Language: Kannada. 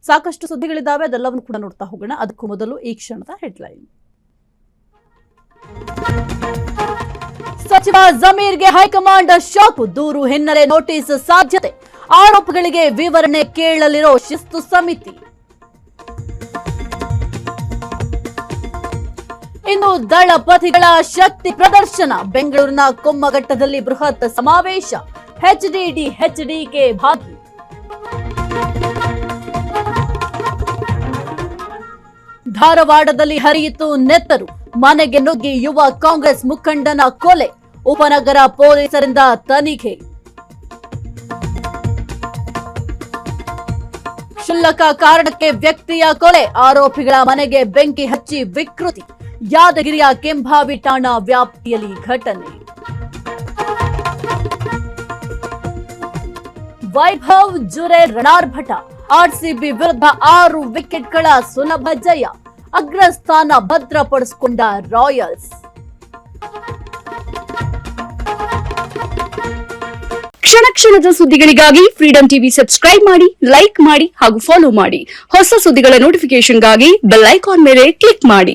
ಸಾಕಷ್ಟು ಸುದ್ದಿಗಳಿದ್ದಾವೆ, ಅದೆಲ್ಲವನ್ನು ಕೂಡ ನೋಡ್ತಾ ಹೋಗೋಣ. ಅದಕ್ಕೂ ಮೊದಲು ಈ ಕ್ಷಣದ ಹೆಡ್ಲೈನ್. ಸಚಿವ ಜಮೀರ್ಗೆ ಹೈಕಮಾಂಡ್ ಶಾಕ್, ದೂರು ಹಿನ್ನೆಲೆ ನೋಟಿಸ್ ಸಾಧ್ಯತೆ, ಆರೋಪಗಳಿಗೆ ವಿವರಣೆ ಕೇಳಲಿರೋ ಶಿಸ್ತು ಸಮಿತಿ. ಇನ್ನು ದಳಪತಿಗಳ ಶಕ್ತಿ ಪ್ರದರ್ಶನ, ಬೆಂಗಳೂರಿನ ಕೊಮ್ಮಘಟ್ಟದಲ್ಲಿ ಬೃಹತ್ ಸಮಾವೇಶ, ಎಚ್ಡಿಡಿ ಎಚ್ಡಿಕೆ ಭಾಗಿ. ಧಾರವಾಡದಲ್ಲಿ ಹರಿಯಿತು ನೆತ್ತರು, ಮನೆಗೆ ನುಗ್ಗಿ ಯುವ ಕಾಂಗ್ರೆಸ್ ಮುಖಂಡನ ಕೊಲೆ, ಉಪನಗರ ಪೊಲೀಸರಿಂದ ತನಿಖೆ. ಕ್ಷುಲ್ಲಕ ಕಾರಣಕ್ಕೆ ವ್ಯಕ್ತಿಯ ಕೊಲೆ, ಆರೋಪಿಗಳ ಮನೆಗೆ ಬೆಂಕಿ ಹಚ್ಚಿ ವಿಕೃತಿ, ಯಾದಗಿರಿಯ ಕೆಂಭಾವಿ ಠಾಣಾ ವ್ಯಾಪ್ತಿಯಲ್ಲಿ ಘಟನೆ. ವೈಭವ್ ಜುರೆ ರಣಾರ್ಭಟ, ಆರ್ಸಿಬಿ ವಿರುದ್ಧ 6 ವಿಕೆಟ್ಗಳ ಸುಲಭ ಜಯ, ಅಗ್ರಸ್ಥಾನ ಭದ್ರಪಡಿಸಿಕೊಂಡ ರಾಯಲ್ಸ್. ಕ್ಷಣ ಕ್ಷಣದ ಸುದ್ದಿಗಳಿಗಾಗಿ ಫ್ರೀಡಂ ಟಿವಿ ಸಬ್ಸ್ಕ್ರೈಬ್ ಮಾಡಿ, ಲೈಕ್ ಮಾಡಿ ಹಾಗೂ ಫಾಲೋ ಮಾಡಿ. ಹೊಸ ಸುದ್ದಿಗಳ ನೋಟಿಫಿಕೇಶನ್ಗಾಗಿ ಬೆಲ್ ಐಕಾನ್ ಮೇಲೆ ಕ್ಲಿಕ್ ಮಾಡಿ.